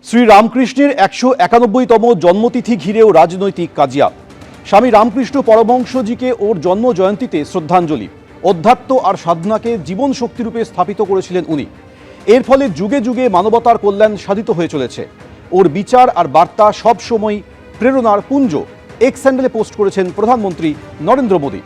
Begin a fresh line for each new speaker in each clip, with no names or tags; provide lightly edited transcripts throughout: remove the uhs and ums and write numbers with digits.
শ্রী রামকৃষ্ণের ১৯১তম জন্মতিথি ঘিরেও রাজনৈতিক কাজিয়া। স্বামী রামকৃষ্ণ পরমহংসজিকে ওর জন্ম জয়ন্তীতে শ্রদ্ধাঞ্জলি। অধ্যাত্ম আর সাধনাকে জীবন শক্তিরূপে স্থাপিত করেছিলেন উনি। এর ফলে যুগে যুগে মানবতার কল্যাণ সাধিত হয়ে চলেছে। ওর বিচার আর বার্তা সবসময় প্রেরণার পুঞ্জ, এক্স হ্যান্ডেলে পোস্ট করেছেন প্রধানমন্ত্রী নরেন্দ্র মোদী।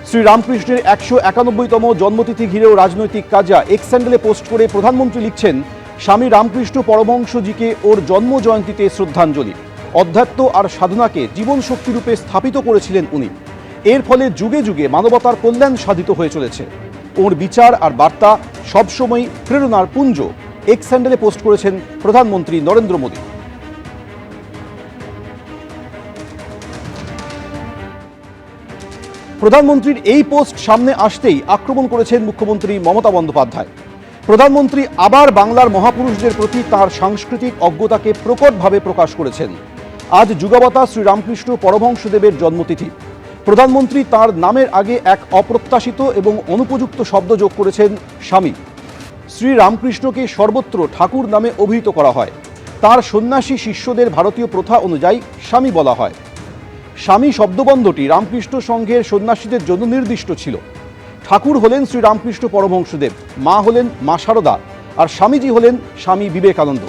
শ্রী রামকৃষ্ণের ১৯১তম জন্মতিথি ঘিরেও রাজনৈতিক কাজিয়া। এক্স হ্যান্ডেলে পোস্ট করে প্রধানমন্ত্রী লিখছেন, স্বামী রামকৃষ্ণ পরমহংসজিকে ওর জন্ম জয়ন্তীতে শ্রদ্ধাঞ্জলি। অধ্যাত্ম আর সাধনাকে জীবন শক্তিরূপে স্থাপিত করেছিলেন উনি। এর ফলে যুগে যুগে মানবতার কল্যাণ সাধিত হয়ে চলেছে। ওর বিচার আর বার্তা সবসময় প্রেরণার পুঞ্জ, এক্স হ্যান্ডেলে পোস্ট করেছেন প্রধানমন্ত্রী নরেন্দ্র মোদী। প্রধানমন্ত্রীর এই পোস্ট সামনে আসতেই আক্রমণ করেছেন মুখ্যমন্ত্রী মমতা বন্দ্যোপাধ্যায়। প্রধানমন্ত্রী আবার বাংলার মহাপুরুষদের প্রতি তাঁর সাংস্কৃতিক অজ্ঞতাকে প্রকটভাবে প্রকাশ করেছেন। আজ যুগাবতা শ্রী রামকৃষ্ণ পরমহংসদেবের জন্মতিথি। প্রধানমন্ত্রী তাঁর নামের আগে এক অপ্রত্যাশিত এবং অনুপযুক্ত শব্দ যোগ করেছেন, স্বামী। শ্রী রামকৃষ্ণকে সর্বত্র ঠাকুর নামে অভিহিত করা হয়। তাঁর সন্ন্যাসী শিষ্যদের ভারতীয় প্রথা অনুযায়ী স্বামী বলা হয়। স্বামী শব্দবন্ধটি রামকৃষ্ণ সংঘের সন্ন্যাসীদের জন্য নির্দিষ্ট ছিল। ঠাকুর হলেন শ্রী রামকৃষ্ণ পরমহংসদেব, মা হলেন মা শারদা, আর স্বামীজি হলেন স্বামী বিবেকানন্দ।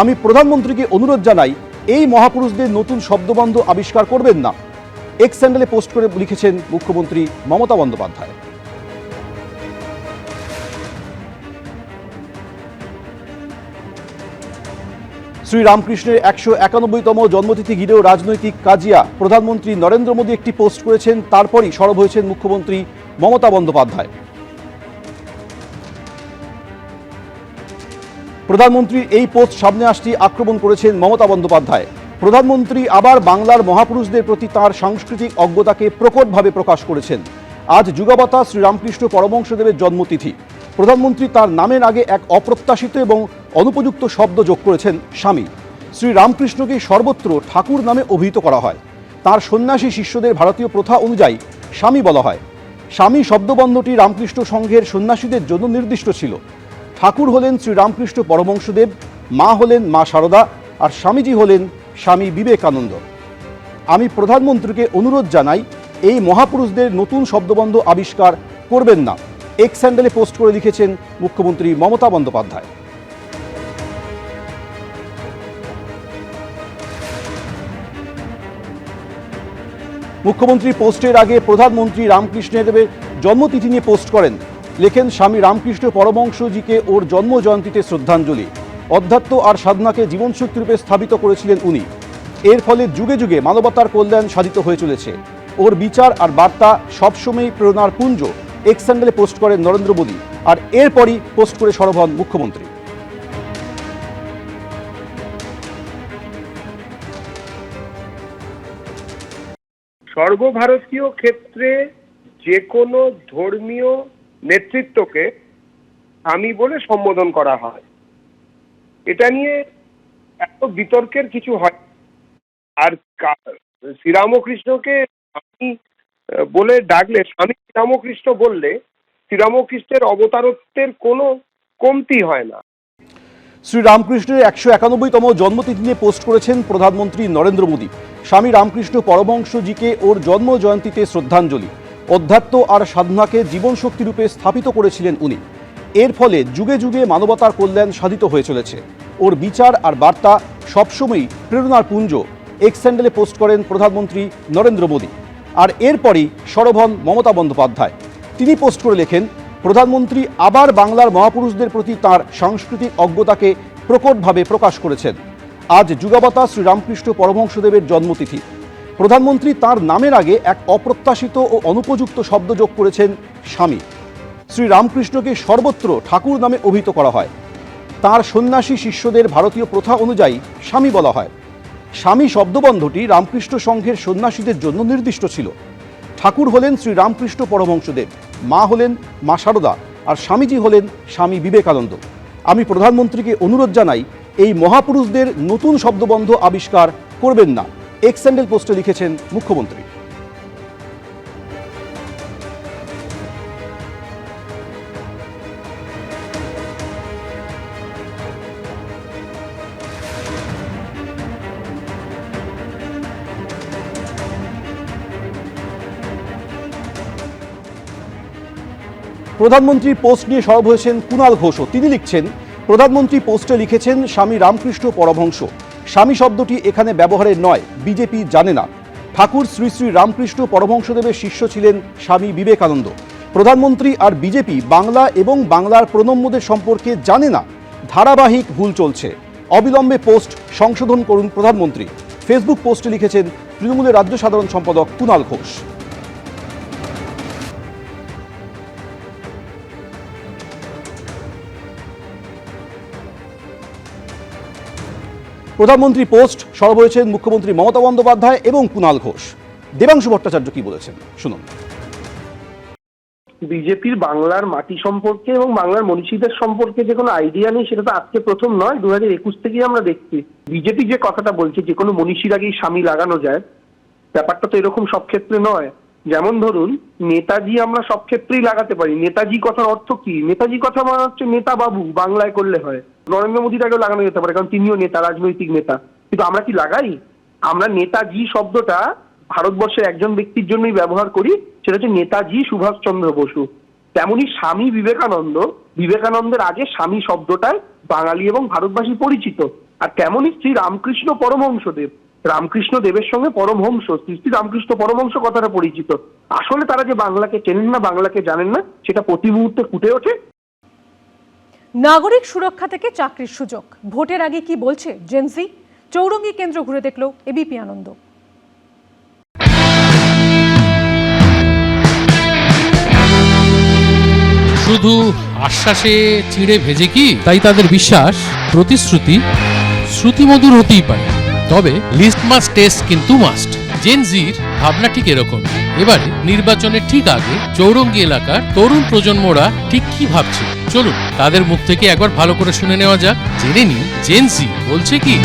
আমি প্রধানমন্ত্রীকে অনুরোধ জানাই, এই মহাপুরুষদের নতুন শব্দবন্ধ আবিষ্কার করবেন না। এক্স হ্যান্ডেলে পোস্ট করে লিখেছেন মুখ্যমন্ত্রী মমতা বন্দ্যোপাধ্যায়। শ্রী রামকৃষ্ণের ১৯১তম জন্মতিথি ঘিরেও রাজনৈতিক কাজিয়া। প্রধানমন্ত্রী নরেন্দ্র মোদী একটি পোস্ট করেছেন, তারপরই সরব হয়েছেন মুখ্যমন্ত্রী মমতা বন্দ্যোপাধ্যায়। প্রধানমন্ত্রীর এই পোস্ট সামনে আসতেই আক্রমণ করেছেন মমতা বন্দ্যোপাধ্যায়। প্রধানমন্ত্রী আবার বাংলার মহাপুরুষদের প্রতি তাঁর সাংস্কৃতিক অজ্ঞতাকে প্রকটভাবে প্রকাশ করেছেন। আজ যুগাবতা শ্রী রামকৃষ্ণ পরমহংসদেবের জন্মতিথি। প্রধানমন্ত্রী তার নামের আগে এক অপ্রত্যাশিত এবং অনুপযুক্ত শব্দ যোগ করেছেন, স্বামী। শ্রী রামকৃষ্ণকে সর্বত্র ঠাকুর নামে অভিহিত করা হয়। তাঁর সন্ন্যাসী শিষ্যদের ভারতীয় প্রথা অনুযায়ী স্বামী বলা হয়। স্বামী শব্দবন্ধটি রামকৃষ্ণ সংঘের সন্ন্যাসীদের জন্য নির্দিষ্ট ছিল। ঠাকুর হলেন শ্রী রামকৃষ্ণ পরমহংসদেব, মা হলেন মা শারদা, আর স্বামীজি হলেন স্বামী বিবেকানন্দ। আমি প্রধানমন্ত্রীকে অনুরোধ জানাই, এই মহাপুরুষদের নতুন শব্দবন্ধ আবিষ্কার করবেন না। এক্স হ্যান্ডেলে পোস্ট করে লিখেছেন মুখ্যমন্ত্রী মমতা বন্দ্যোপাধ্যায়। মুখ্যমন্ত্রী পোস্টের আগে প্রধানমন্ত্রী রামকৃষ্ণের জন্মতিথি নিয়ে পোস্ট করেন। লেখেন, স্বামী রামকৃষ্ণ পরমহংসজিকে ওর জন্ম জয়ন্তীতে শ্রদ্ধাঞ্জলি। অধ্যাত্ম আর সাধনাকে জীবনশক্তিরূপে স্থাপিত করেছিলেন উনি। এর ফলে যুগে যুগে মানবতার কল্যাণ সাধিত হয়ে চলেছে। ওর বিচার আর বার্তা সবসময় প্রেরণার পুঞ্জ, এক্স হ্যান্ডেলে পোস্ট করেন নরেন্দ্র মোদী। আর এরপরই পোস্ট করে সরব হন মুখ্যমন্ত্রী।
সর্বভারতীয় ক্ষেত্রে যে কোনো ধর্মীয় নেতৃত্বকে স্বামী বলে সম্বোধন করা হয়। এটা নিয়ে এত বিতর্কের কিছু হয়। আর শ্রীরামকৃষ্ণকে স্বামী বলে ডাকলে, স্বামী শ্রীরামকৃষ্ণ বললে শ্রীরামকৃষ্ণের অবতারত্বের কোনো কমতি হয় না।
শ্রী রামকৃষ্ণের ১৯১তম জন্মতিথি নিয়ে পোস্ট করেছেন প্রধানমন্ত্রী নরেন্দ্র মোদী। স্বামী রামকৃষ্ণ পরমহংসজিকে ওর জন্ম জয়ন্তীতে শ্রদ্ধাঞ্জলি। অধ্যাত্ম আর সাধনাকে জীবন শক্তিরূপে স্থাপিত করেছিলেন উনি। এর ফলে যুগে যুগে মানবতার কল্যাণ সাধিত হয়ে চলেছে। ওর বিচার আর বার্তা সবসময়ই প্রেরণার পুঞ্জ, এক্স হ্যান্ডেলে পোস্ট করেন প্রধানমন্ত্রী নরেন্দ্র মোদী। আর এরপরই সরব হন মমতা বন্দ্যোপাধ্যায়। তিনি পোস্ট করে লেখেন, প্রধানমন্ত্রী আবার বাংলার মহাপুরুষদের প্রতি তাঁর সাংস্কৃতিক অজ্ঞতাকে প্রকটভাবে প্রকাশ করেছেন। আজ যুগাবতা শ্রী রামকৃষ্ণ পরমহংসদেবের জন্মতিথি। প্রধানমন্ত্রী তাঁর নামের আগে এক অপ্রত্যাশিত ও অনুপযুক্ত শব্দ যোগ করেছেন, স্বামী। শ্রী রামকৃষ্ণকে সর্বত্র ঠাকুর নামে অভিহিত করা হয়। তাঁর সন্ন্যাসী শিষ্যদের ভারতীয় প্রথা অনুযায়ী স্বামী বলা হয়। স্বামী শব্দবন্ধটি রামকৃষ্ণ সংঘের সন্ন্যাসীদের জন্য নির্দিষ্ট ছিল। ঠাকুর হলেন শ্রী রামকৃষ্ণ পরমহংসদেব, মা হলেন মা শারদা, আর স্বামীজি হলেন স্বামী বিবেকানন্দ। আমি প্রধানমন্ত্রীকে অনুরোধ জানাই, এই মহাপুরুষদের নতুন শব্দবন্ধ আবিষ্কার করবেন না। এক্স হ্যান্ডেল পোস্টে লিখেছেন মুখ্যমন্ত্রী। প্রধানমন্ত্রীর পোস্ট নিয়ে সরব হয়েছেন কুণাল ঘোষও। তিনি লিখছেন, প্রধানমন্ত্রী পোস্টে লিখেছেন স্বামী রামকৃষ্ণ পরমহংস। স্বামী শব্দটি এখানে ব্যবহারের নয়, বিজেপি জানে না। ঠাকুর শ্রী শ্রী রামকৃষ্ণ পরমহংসদেবের শিষ্য ছিলেন স্বামী বিবেকানন্দ। প্রধানমন্ত্রী আর বিজেপি বাংলা এবং বাংলার প্রণম্যদের সম্পর্কে জানে না। ধারাবাহিক ভুল চলছে। অবিলম্বে পোস্ট সংশোধন করুন প্রধানমন্ত্রী। ফেসবুক পোস্টে লিখেছেন তৃণমূলের রাজ্য সাধারণ সম্পাদক কুণাল ঘোষ। প্রধানমন্ত্রী পোস্ট সরব হয়েছেন মুখ্যমন্ত্রী মমতা বন্দ্যোপাধ্যায় এবং কুণাল ঘোষ। দেবাংশু ভট্টাচার্য কি বলেছেন শুনুন।
বিজেপির বাংলার মাটি সম্পর্কে এবং বাংলার মনীষীদের সম্পর্কে যে কোনো আইডিয়া নেই, সেটা তো আজকে প্রথম নয়, 2021 থেকেই আমরা দেখছি। বিজেপি যে কথাটা বলছে যে কোনো মনীষীর আগেই স্বামী লাগানো যায়, ব্যাপারটা তো এরকম সব ক্ষেত্রে নয়। যেমন ধরুন নেতাজি আমরা সব ক্ষেত্রেই লাগাতে পারি। নেতাজি কথার অর্থ কি? নেতাজি কথা মানে হচ্ছে নেতা বাবু, বাংলায় করলে হয়। নরেন্দ্র মোদীর আগেও লাগানো যেতে পারে, কারণ তিনিও নেতা, রাজনৈতিক নেতা। কিন্তু আমরা কি লাগাই? আমরা নেতাজি শব্দটা ভারতবর্ষের একজন ব্যক্তির জন্যই ব্যবহার করি, সেটা হচ্ছে নেতাজি সুভাষচন্দ্র বসু। তেমনি স্বামী বিবেকানন্দ, বিবেকানন্দের আগে স্বামী শব্দটায় বাঙালি এবং ভারতবাসী পরিচিত। আর তেমনি শ্রী রামকৃষ্ণ পরমহংসদেব, রামকৃষ্ণ দেবের সঙ্গে পরমহংস, শ্রী শ্রী রামকৃষ্ণ পরমহংস কথাটা পরিচিত। আসলে তারা যে বাংলাকে চেনেন না, বাংলাকে জানেন না, সেটা প্রতি মুহূর্তে ফুটে ওঠে।
নাগরিক সুরক্ষা থেকে চাকরির সুযোগ, ভোটের আগে কি বলছে জেনজি? চৌরঙ্গী কেন্দ্র ঘুরে দেখল এবিপি আনন্দ।
শুধু আশ্বাসে চিড়ে ভেজে কি তাই তাদের বিশ্বাস প্রতিশ্রুতি শ্রুতিমধুর হতেই পারে, তবে লিস্ট মাস্ট টেস্ট কিন্তু মাস্ট। জেনজির ভাবনা ঠিক এরকম। এবারে নির্বাচনের ঠিক আগে চৌরঙ্গী এলাকার তরুণ প্রজন্মরা ঠিক কি ভাবছে, চলুন তাদের মুখ থেকে একবার ভালো করে শুনে নেওয়া যাক। জেনে নিন জেনজি বলছে কি।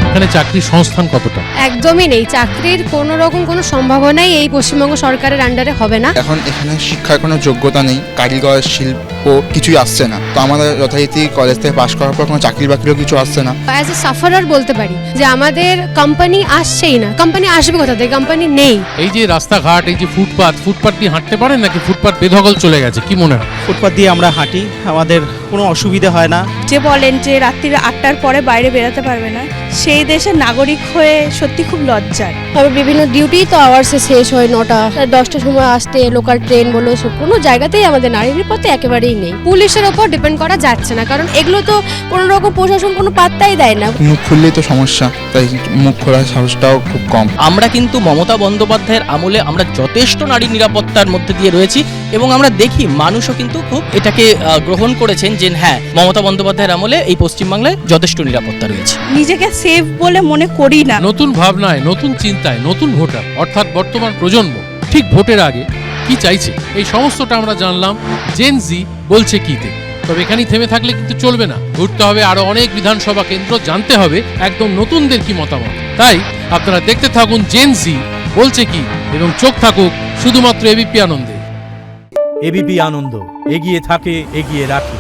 এখানে চাকরির সংস্থান কতটা?
একদমই নেই, চাকরির কোনো রকম কোনো সম্ভাবনাই এই পশ্চিমবঙ্গ সরকারের আন্ডারে হবে না।
এখন এখানে শিক্ষার কোনো যোগ্যতা নেই, কারিগর শিল্প কিছুই আসছে না। তো আমাদের যথারীতি কলেজ থেকে পাশ করার পর কোনো চাকরি বাকরিও কিছু আসছে না।
অ্যাজ এ সাফারার বলতে পারি যে আমাদের কোম্পানি আসছেই না। কোম্পানি আসবে কোথা থেকে? কোম্পানি নেই।
এই যে রাস্তাঘাট, এই যে ফুটপাত দিয়ে হাঁটতে পারেন নাকি ফুটপাত বেদখল চলে গেছে, কি মনে হয়?
ফুটপাত দিয়ে আমরা হাঁটি, আমাদের কোনো অসুবিধা হয় না।
যে বলেন যে রাত্রির 8টার পরে বাইরে বেরোতে পারবে না, সেই দেশের নাগরিক হয়ে সত্যি খুব লজ্জার।
তবে বিভিন্ন ডিউটি তো আওয়ার্সে শেষ হয় 9টা 10টার সময় আসতে, লোকাল ট্রেন বলো, কোনো জায়গাতেই আমাদের নারী নিরাপত্তা একেবারেই নেই। পুলিশের ওপর ডিপেন্ড করা যাচ্ছে না, কারণ এগুলো তো কোনো রকম প্রশাসন কোনো পাত্তাই দেয় না।
মুখ খুললেই তো সমস্যা, তাই মুখ খোলার সাহসটাও খুব কম।
আমরা কিন্তু মমতা বন্দ্যোপাধ্যায়ের আমলে আমরা যথেষ্ট নারী নিরাপত্তার মধ্যে দিয়ে রয়েছি এবং আমরা দেখি মানুষও কিন্তু খুব এটাকে গ্রহণ করেছেন যে হ্যাঁ, মমতা বন্দ্যোপাধ্যায়ের আমলে এই পশ্চিমবাংলায় যথেষ্ট নিরাপত্তা রয়েছে।
নিজেকে সেফ বলে মনে করি না।
নতুন ভাবনায়, নতুন চিন্তায়, নতুন ভোটার অর্থাৎ বর্তমান প্রজন্ম ঠিক ভোটের আগে কি চাইছে, এই সমস্তটা আমরা জানলাম জেনজি বলছে কিতে। তবে এখানেই থেমে থাকলে কিন্তু চলবে না, ঘুরতে হবে আরো অনেক বিধানসভা কেন্দ্র, জানতে হবে একদম নতুনদের কি মতামত। তাই আপনারা দেখতে থাকুন জেনজি বলছে কি এবং চোখ থাকুক শুধুমাত্র এবিপি আনন্দে।
এবিপি আনন্দ এগিয়ে থাকে, এগিয়ে রাখে।